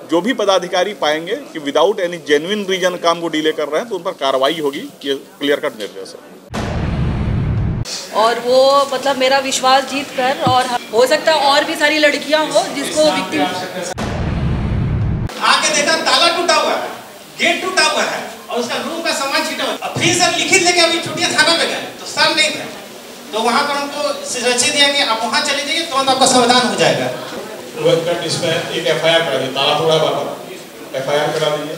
जो भी पदाधिकारी पाएंगे कि विदाउट एनी जेन्युइन रीजन काम को डिले कर रहे हैं तो उन पर कार्रवाई होगी, ये क्लियर कट निर्देश है। और वो मतलब मेरा विश्वास जीत कर, और हो सकता है और भी सारी लड़कियां हो जिसको विक्टिम आके देखा ताला टूटा हुआ है, गेट टूटा हुआ है और उसका रूम का सामान छीटा हुआ है। फिर सर लिखित लेके अभी छुट्टियां थाना में गए तो सर नहीं थे, तो वहाँ पर हमको रची दिया कि आप वहाँ चले जाइए तुरंत आपका समाधान हो जाएगा। इसमें एक FIR करा दीजिए, ताला तोड़ा बाबा FIR करा दीजिए।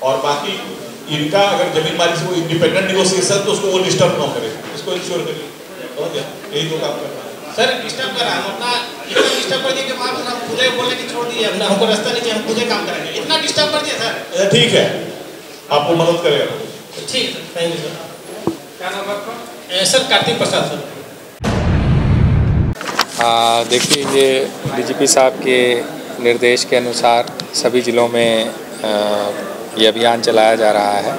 और बाकी इनका अगर जमीन मालिक से वो इंडिपेंडेंट नेगोशिएशन तो उसको वो डिस्टर्ब ना करे, इसको इंश्योर करिए। यही तो काम करना है सर। डिस्टर्ब कर रहा है अपना, इतना डिस्टर्ब कर दिया कि वहाँ पर हम खुदे बोलने की छोड़ दिए, अपना हमको रास्ता नहीं चाहिए, हम खुदे काम करेंगे, इतना डिस्टर्ब कर दिया सर। ठीक है, आपको मदद करेगा। ठीक है, थैंक यू सर। क्या नाम है आपका? सर कार्तिक प्रसाद सर। देखिए, ये DGP साहब के निर्देश के अनुसार सभी ज़िलों में ये अभियान चलाया जा रहा है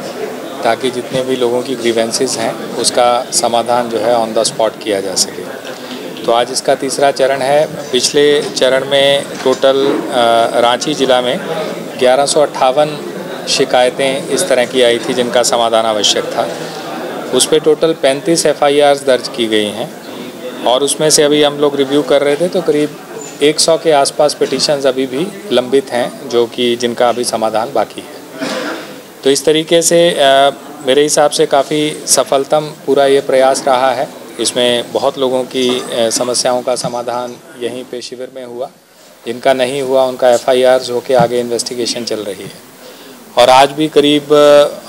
ताकि जितने भी लोगों की ग्रीवेंसेस हैं उसका समाधान जो है ऑन द स्पॉट किया जा सके। तो आज इसका तीसरा चरण है। पिछले चरण में टोटल रांची ज़िला में 1158 शिकायतें इस तरह की आई थी जिनका समाधान आवश्यक था। उस पर टोटल 35 FIRs दर्ज की गई हैं और उसमें से अभी हम लोग रिव्यू कर रहे थे तो करीब 100 के आसपास पिटीशंस अभी भी लंबित हैं जो कि जिनका अभी समाधान बाकी है। तो इस तरीके से मेरे हिसाब से काफ़ी सफलतम पूरा ये प्रयास रहा है। इसमें बहुत लोगों की समस्याओं का समाधान यहीं पे शिविर में हुआ, जिनका नहीं हुआ उनका FIRs होके आगे इन्वेस्टिगेशन चल रही है। और आज भी करीब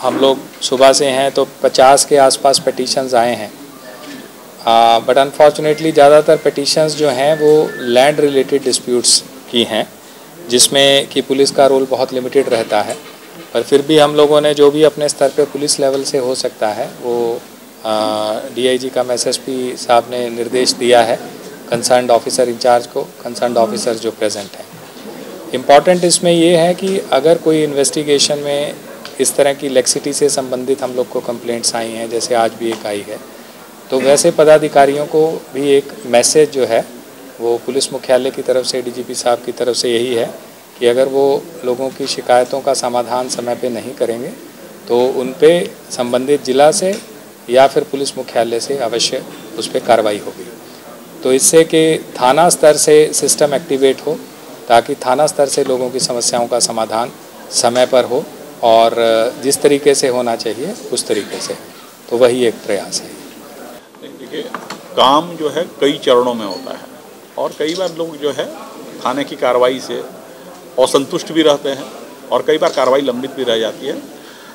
हम लोग सुबह से हैं तो 50 के आसपास पिटीशंस आए हैं। बट अनफॉर्चुनेटली ज़्यादातर पिटीशंस जो हैं वो लैंड रिलेटेड डिस्प्यूट्स की हैं, जिसमें कि पुलिस का रोल बहुत लिमिटेड रहता है। पर फिर भी हम लोगों ने जो भी अपने स्तर पे पुलिस लेवल से हो सकता है वो DIG कम SSP साहब ने निर्देश दिया है कंसर्न्ड ऑफिसर इंचार्ज को, कंसर्न्ड ऑफिसर जो प्रेजेंट हैं। इम्पॉर्टेंट इसमें ये है कि अगर कोई इन्वेस्टिगेशन में इस तरह की लेक्सिटी से संबंधित हम लोग को कंप्लेंट्स आई हैं, जैसे आज भी एक आई है, तो वैसे पदाधिकारियों को भी एक मैसेज जो है वो पुलिस मुख्यालय की तरफ से DGP साहब की तरफ से यही है कि अगर वो लोगों की शिकायतों का समाधान समय पे नहीं करेंगे तो उन पे संबंधित जिला से या फिर पुलिस मुख्यालय से अवश्य उस पर कार्रवाई होगी। तो इससे कि थाना स्तर से सिस्टम एक्टिवेट हो ताकि थाना स्तर से लोगों की समस्याओं का समाधान समय पर हो और जिस तरीके से होना चाहिए उस तरीके से। तो वही एक प्रयास है। देखिए, काम जो है कई चरणों में होता है और कई बार लोग जो है थाने की कार्रवाई से असंतुष्ट भी रहते हैं और कई बार कार्रवाई लंबित भी रह जाती है।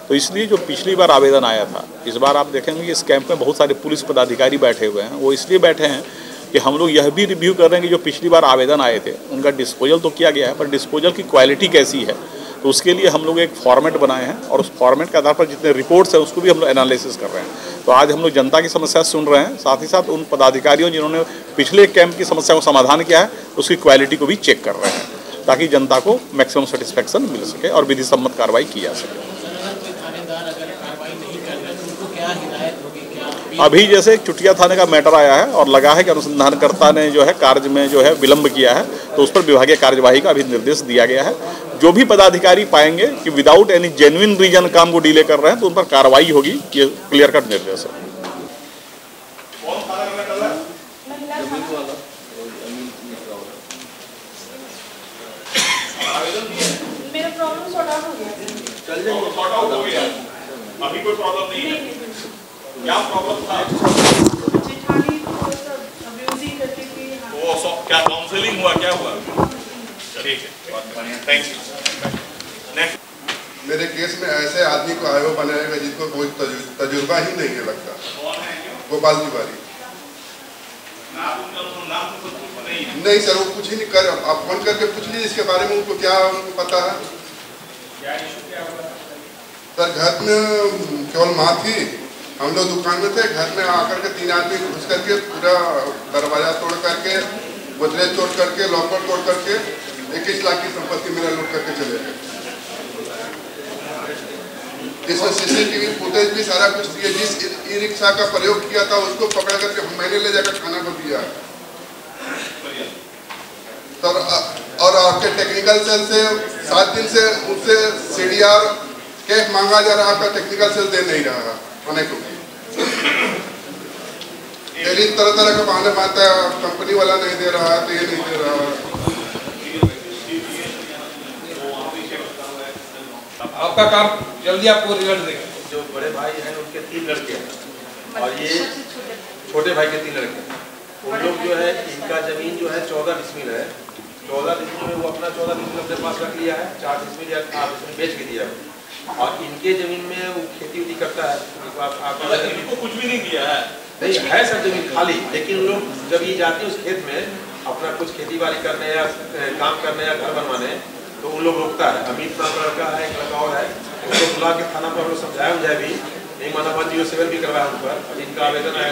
तो इसलिए जो पिछली बार आवेदन आया था, इस बार आप देखेंगे कि इस कैंप में बहुत सारे पुलिस पदाधिकारी बैठे हुए हैं। वो इसलिए बैठे हैं कि हम लोग यह भी रिव्यू कर रहे हैं कि जो पिछली बार आवेदन आए थे उनका डिस्पोजल तो किया गया है, पर डिस्पोजल की क्वालिटी कैसी है। तो उसके लिए हम लोग एक फॉर्मेट बनाए हैं और उस फॉर्मेट के आधार पर जितने रिपोर्ट्स हैं उसको भी हम लोग एनालिसिस कर रहे हैं। तो आज हम लोग जनता की समस्या सुन रहे हैं, साथ ही साथ उन पदाधिकारियों जिन्होंने पिछले कैंप की समस्या को समाधान किया है उसकी क्वालिटी को भी चेक कर रहे हैं ताकि जनता को मैक्सिमम सेटिस्फेक्शन मिल सके और विधि सम्मत कार्रवाई की जा सके। अभी जैसे चुटिया थाने का मैटर आया है और लगा है कि अनुसंधानकर्ता ने जो है कार्य में जो है विलंब किया है, तो उस पर विभागीय कार्यवाही का अभी निर्देश दिया गया है। जो भी पदाधिकारी पाएंगे कि विदाउट एनी जेन्युइन रीजन काम को डिले कर रहे हैं तो उन पर कार्रवाई होगी, ये क्लियर कट निर्देश है। मेरा प्रॉब्लम सॉर्ट आउट हो गया। चल जाएगा, सॉर्ट आउट हो गया, अभी कोई प्रॉब्लम नहीं है। क्या प्रॉब्लम था? जेठानी को सब अब्यूजिंग करती थी। वो सब क्या काउंसलिंग हुआ, क्या हुआ? चलिए, थैंक यू। नेक्स्ट। मेरे केस में ऐसे आदमी को आयोग बनाएगा जिसको कोई तजुर्बा ही नहीं है लगता। गोपाल तिवारी। नहीं सर, वो कुछ ही नहीं कर। आप फोन करके पूछ लीजिए इसके बारे में, उनको क्या उनको पता है। सर घर में केवल माँ थी, हम लोग दुकान में थे। घर में आकर के 3 आदमी घुस करके पूरा दरवाजा तोड़ करके, गोदरेज तोड़ करके, लॉकर तोड़ करके 21 लाख की संपत्ति मेरा लूट करके चले गए। इसमें CCTV फुटेज भी सारा कुछ दिया। जिस ई रिक्शा का प्रयोग किया था उसको पकड़ करके मैंने ले जाकर थाना को दिया। सर और आपके टेक्निकल सेल से 7 दिन से उससे CDR कैश मांगा जा रहा है, आपका टेक्निकल सेल दे नहीं रहा होने को। तरह तरह का बहाने मारता है, कंपनी वाला नहीं दे रहा है तो ये नहीं दे रहा है। आपका काम जल्दी आपको रिजल्ट देगा। जो बड़े भाई हैं उनके 3 लड़के हैं और ये छोटे भाई के 3 लड़के। उन लोग जो है इनका जमीन जो है 14 डिसमिल है। 14 डिसमिल में वो अपना 14 डिसमिल अपने पास रख लिया है, 4 डिसमिल या 8 डिसमिल बेच के दिया है। और इनके जमीन में वो खेती उती करता है। इनको कुछ भी नहीं दिया है, नहीं है सब जमीन खाली, लेकिन लोग जब ये जाते हैं उस खेत में अपना कुछ खेती बाड़ी करने या काम करने या घर बनवाने, तो उन लोग रोकता है। अमित नाम का लड़का है, एक लड़का और है, उनको बुला के थाना पर हम लोग समझाया मुझे भी नहीं माना, 107 भी करवाया उन पर। इनका आवेदन आया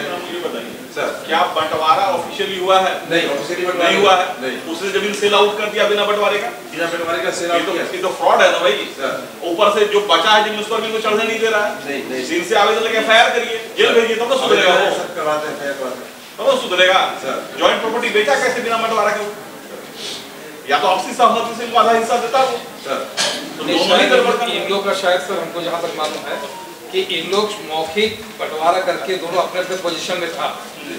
सर। क्या बंटवारा ऑफिशियली हुआ है? नहीं, ऑफिशियली नहीं हुआ है। नहीं, उसने जमीन सेल आउट कर दिया बिना बंटवारे का। बिना बंटवारे का सेल आउट किया। ये तो फ्रॉड है ना भाई सर। ऊपर से जो बचा है जमीन उस पर भी कोई चढ़ने नहीं दे रहा है। नहीं नहीं, सील से आवेदन लेके FIR करिए, जेल भेजिए, तब तो सुधरेगा। करवाते हैं, करवाते हैं, तब तो सुधरेगा सर। जॉइंट प्रॉपर्टी बेचा कैसे बिना बंटवारा के? या तो आपसी सहमति से आधा हिस्सा देता हो सर। तो इन लोग का शायद सर हमको जहाँ तक मालूम है कि इन लोग मौखिक बंटवारा करके दोनों अपने अपने पोजीशन में था।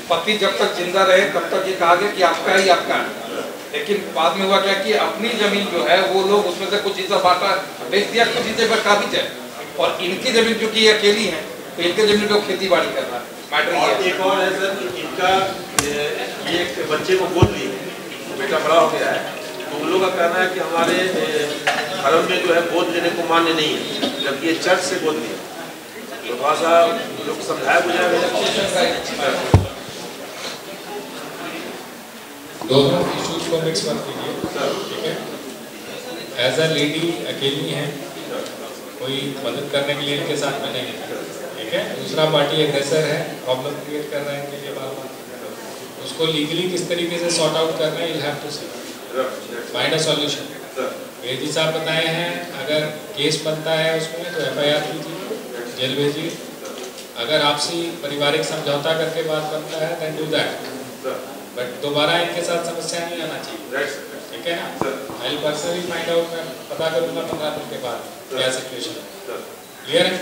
पति जब तक जिंदा रहे तब तक ये कहा गया कि आपका ही आपका है, लेकिन बाद में हुआ क्या कि अपनी जमीन जो है वो लोग उसमें से कुछ हिस्सा बांटा बेच दिया, कुछ हिस्से पर काबिज है। और इनकी जमीन जो कि अकेली है तो इनके जमीन पे खेती बाड़ी कर रहा है। मैटर और एक और है सर, इनका एक बच्चे को गोद ली, बेटा बड़ा हो गया है, तो उन लोग का कहना है कि हमारे धर्म में जो है गोद लेने को मान्य नहीं है, जबकि ये चर्च से गोद लिया। तो थोड़ा सा लोग समझाया बुझाया दोनों इश्यूज को मिक्स मत कीजिए, ठीक है। एज अ लेडी अकेली हैं, कोई मदद करने के लिए इनके साथ में नहीं है, ठीक है। दूसरा पार्टी एग्रेसर है, प्रॉब्लम क्रिएट कर रहा है इनके लिए बार बार। उसको लीगली किस तरीके से सॉर्ट आउट करना है, you have to see find a solution. Vedi साहब बताए हैं अगर केस बनता है उसमें तो FIR कीजिए, जेल भेजिए। अगर आपसी पारिवारिक समझौता करके बात बनता है देन डू दैट, बट दोबारा इनके साथ समस्या नहीं आना चाहिए, ठीक है ना। आई पर्सनली फाइंड आउट, मैं पता करूँगा 15 दिन के बाद क्या सिचुएशन है। क्लियर है?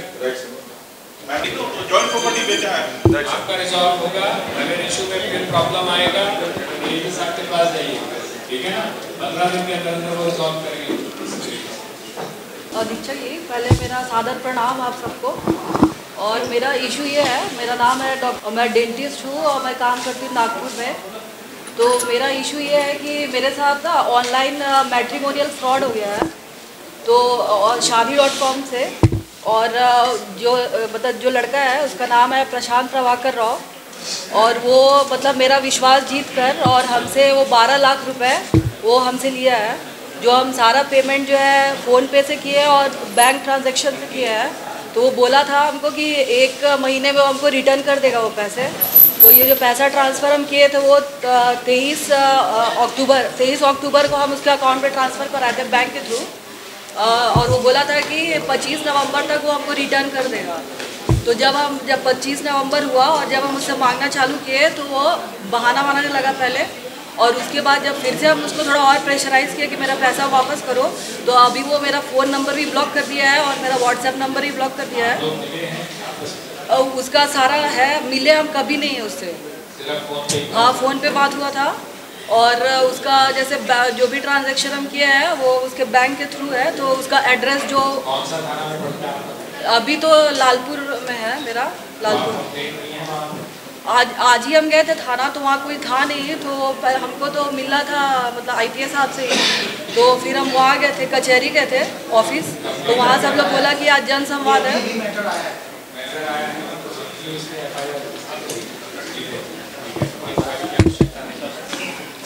जॉइंट प्रॉपर्टी बेचा है, आपका रिजॉल्व होगा। अगर इशू में फिर प्रॉब्लम आएगा वेदी साहब के पास जाइए, ठीक है ना। 15 दिन के अंदर वो रिजॉल्व करेंगे। दीक्षा जी, पहले मेरा सादर प्रणाम आप सबको। और मेरा इशू ये है, मेरा नाम है मैं डेंटिस्ट हूँ और मैं काम करती हूँ नागपुर में। तो मेरा इशू ये है कि मेरे साथ ना ऑनलाइन मैट्रिमोनियल फ्रॉड हो गया है, तो शादी.com से। और जो मतलब जो लड़का है उसका नाम है प्रशांत प्रभाकर राव, और वो मतलब मेरा विश्वास जीत कर और हमसे वो 12 लाख रुपए वो हमसे लिया है, जो हम सारा पेमेंट जो है फ़ोन पे से किए और बैंक ट्रांजैक्शन से किया है। तो वो बोला था हमको कि 1 महीने में हमको रिटर्न कर देगा वो पैसे। तो ये जो पैसा ट्रांसफ़र हम किए थे वो 23 अक्टूबर को हम उसके अकाउंट पे ट्रांसफ़र कराए थे बैंक के थ्रू, और वो बोला था कि 25 नवंबर तक वो हमको रिटर्न कर देगा। तो जब 25 नवंबर हुआ और जब हम उससे मांगना चालू किए तो वो बहाना बनाने लगा पहले, और उसके बाद जब फिर से हम उसको थोड़ा और प्रेशराइज़ किया कि मेरा पैसा वापस करो, तो अभी वो मेरा फ़ोन नंबर भी ब्लॉक कर दिया है और मेरा व्हाट्सएप नंबर भी ब्लॉक कर दिया है। उसका सारा है, मिले हम कभी नहीं है उससे। हाँ, फ़ोन पे बात हुआ था, और उसका जैसे जो भी ट्रांजैक्शन हम किए हैं वो उसके बैंक के थ्रू है। तो उसका एड्रेस जो अभी तो लालपुर में है मेरा, लालपुर। आज ही हम गए थे थाना, तो वहाँ कोई था नहीं, तो हमको तो मिला था मतलब IPS साहब से ही। तो फिर हम वहाँ गए थे, कचहरी गए थे ऑफिस, तो वहाँ से हम लोग बोला कि आज जन संवाद है।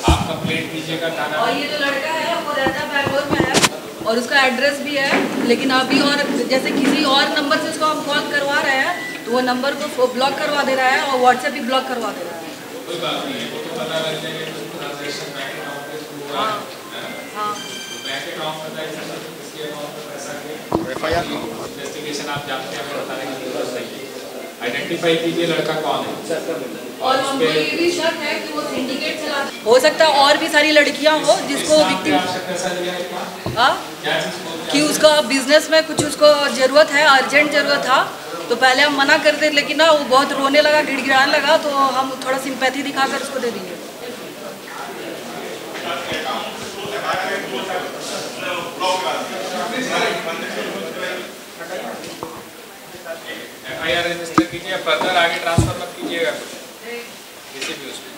आप कंप्लेंट कीजिएगा थाना। और ये जो लड़का है वो रहता बैंगलोर में है और उसका एड्रेस भी है, लेकिन अभी और जैसे किसी और नंबर से उसको हम कॉल करवा रहे हैं तो वो नंबर को ब्लॉक करवा दे रहा है और व्हाट्सएप भी ब्लॉक करवा दे रहा है। कोई बात नहीं है, वो तो पता लग जाएगा कि ट्रांजैक्शन बैंक अकाउंट पे शुरू हुआ है। हाँ, बैंक अकाउंट पता है किसके अकाउंट में पैसा गया, FIR इन्वेस्टिगेशन आप जानते हैं, हमें बताने की जरूरत नहीं है। आइडेंटिफाई कीजिए लड़का कौन है। और हमको ये भी शक है कि वो सिंडिकेट चलाता है। हो सकता है और भी सारी लड़कियां हो जिसको विक्टिम कि उसका बिजनेस में कुछ उसको ज़रूरत है, अर्जेंट ज़रूरत था, तो पहले हम मना करते, लेकिन ना वो बहुत रोने लगा, गिड़गिड़ाने लगा, तो हम थोड़ा सिंपैथी दिखाकर उसको दे दिए। FIR रजिस्टर कीजिए, फर्दर आगे ट्रांसफर मत कीजिएगा कुछ किसी भी उसमें।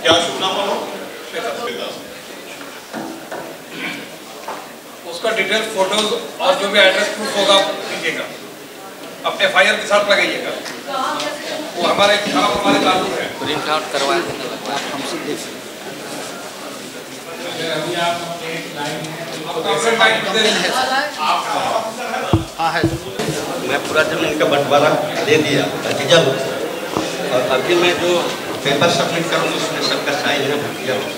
क्या शुभ नाम हो? उसका डिटेल फोटोज और जो भी एड्रेस प्रूफ होगा दीजिएगा, अब FIR के साथ लगाइएगा। वो हमारे लागू है, प्रिंट आउट करवा देना, आप हमसे देख सकते अभी आप हाँ है। मैं पूरा जमीन का बंटवारा दे दिया भतीजा लोग, और अभी मैं जो पेपर सबमिट करूँगा उसमें सबका साइन है भतीजा लोग।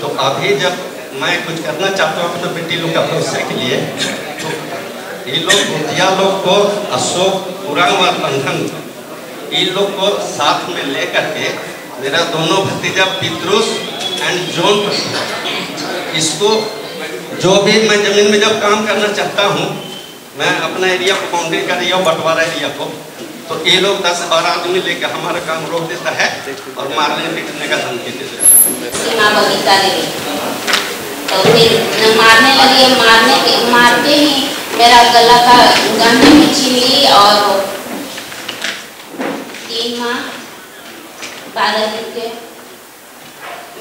तो अभी जब मैं कुछ करना चाहता हूँ अपने बेटी लोग का भविष्य के लिए, तो ये लोग भतीजा लोग को अशोक पुराण और बंधन इन लोग को साथ में ले करके मेरा दोनों भतीजा पितरुस एंड जॉन, इसको जो भी मैं ज़मीन में जब काम करना चाहता हूँ, मैं अपना एरिया को बाउंड्री कर रही हूँ, बंटवारा एरिया को, तो ये लोग 10-12 आदमी लेकर हमारा काम रोक देता है और मारने पीटने का धमकी देता है। सीमा बगीचा ले तो फिर मारने लगी, मारते ही मेरा गला का गहना भी छीन ली, और 3 माह 12 दिन के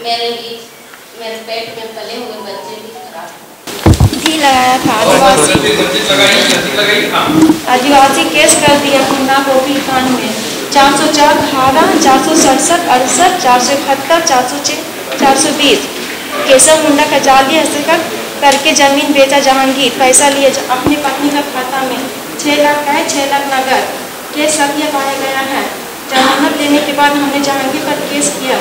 मेरे पेट में पले हुए बच्चे भी खराब जी लगाया था। आदिवासी केस कर दिया खुन्ना गोपी खान में 404 धारा 467 68 471 406 420 केशव मुंडा का जाली हस्तक्षेप करके जमीन बेचा जहांगीर, पैसा लिए अपनी पत्नी का खाता में 6 लाख का है, 6 लाख नगद। केस सत्य पाया गया है। जमानत देने के बाद हमने जहांगीर पर केस किया।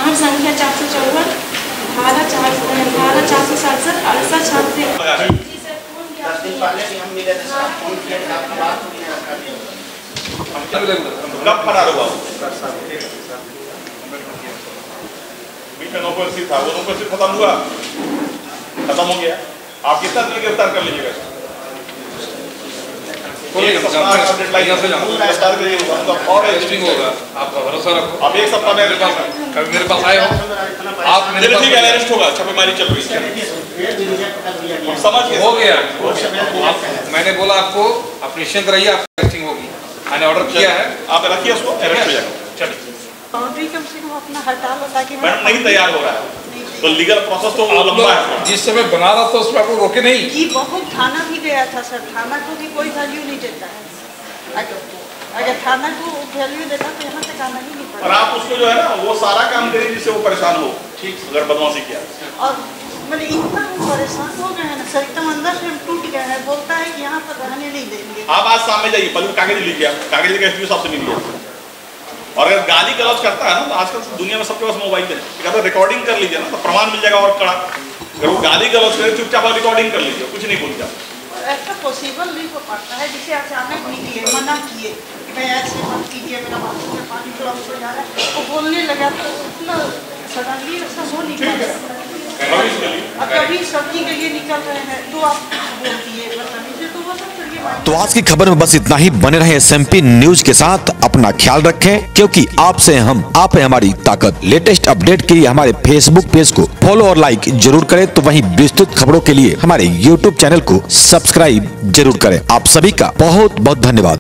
आठ संख्या 454 धारा 467 68 छात्र। कब फरार हुआ? बीच में नौकरी था, वो नौकरी खत्म हुआ, खत्म हो गया। आप कितना दिन गिरफ्तार कर लीजिएगा? आपका भरोसा रखो। अब 1 सप्ताह में कभी मेरे पास आए हो आप, मेरे पास अरेस्ट होगा, छापेमारी चल रही है, समझ हो गया। मैंने बोला आपको, आप निश्चिंत रहिए, आपकी अरेस्टिंग होगी। मैंने ऑर्डर किया है, आप रखिए उसको, अरेस्ट हो जाएगा। चलिए बाउंड्री कम से कम अपना हटा लो ताकि मैडम नहीं तैयार हो रहा है, तो लीगल प्रोसेस तो लंबा है। जिस समय बना रहा था उसमें आपको रोके नहीं जी, बहुत थाना भी गया था सर, थाना को भी कोई वैल्यू नहीं देता है। अगर थाना को वैल्यू देता तो यहाँ तक आना ही नहीं पड़ा। और आप उसको जो है ना वो सारा काम करिए जिससे वो परेशान हो, ठीक, अगर बदमाशी किया। और मैंने इतना परेशान हो गए हैं ना सर, एकदम अंदर से हम टूट गए हैं। बोलता है कि यहाँ पर रहने नहीं देंगे। आप आज सामने जाइए, पहले कागज लीजिए, कागज लेकर एसपी साहब से मिलिए। और अगर गाली गलौज करता है ना, तो आजकल दुनिया में सबके पास मोबाइल है, अगर रिकॉर्डिंग कर लीजिए ना तो प्रमाण मिल जाएगा और कड़ा। अगर वो गाली गलौज करे, चुपचाप रिकॉर्डिंग कर लीजिए, कुछ नहीं बोल जाए। ऐसा पॉसिबल नहीं हो पाता है, जिसे अचानक निकले मना किए कि भाई ऐसे मत कीजिए, मेरा बाथरूम में पानी क्रॉस हो जा रहा है, वो बोलने लगा तो उतना सडनली ऐसा हो नहीं पाता। कभी सब्जी के लिए निकल रहे हैं तो आप बोल दिए बदतमीजी, तो वो सब तो आज की खबर में बस इतना ही। बने रहे SMP न्यूज के साथ, अपना ख्याल रखें, क्योंकि आपसे हम, आप है हमारी ताकत। लेटेस्ट अपडेट के लिए हमारे फेसबुक पेज को फॉलो और लाइक जरूर करें, तो वहीं विस्तृत खबरों के लिए हमारे YouTube चैनल को सब्सक्राइब जरूर करें। आप सभी का बहुत बहुत धन्यवाद।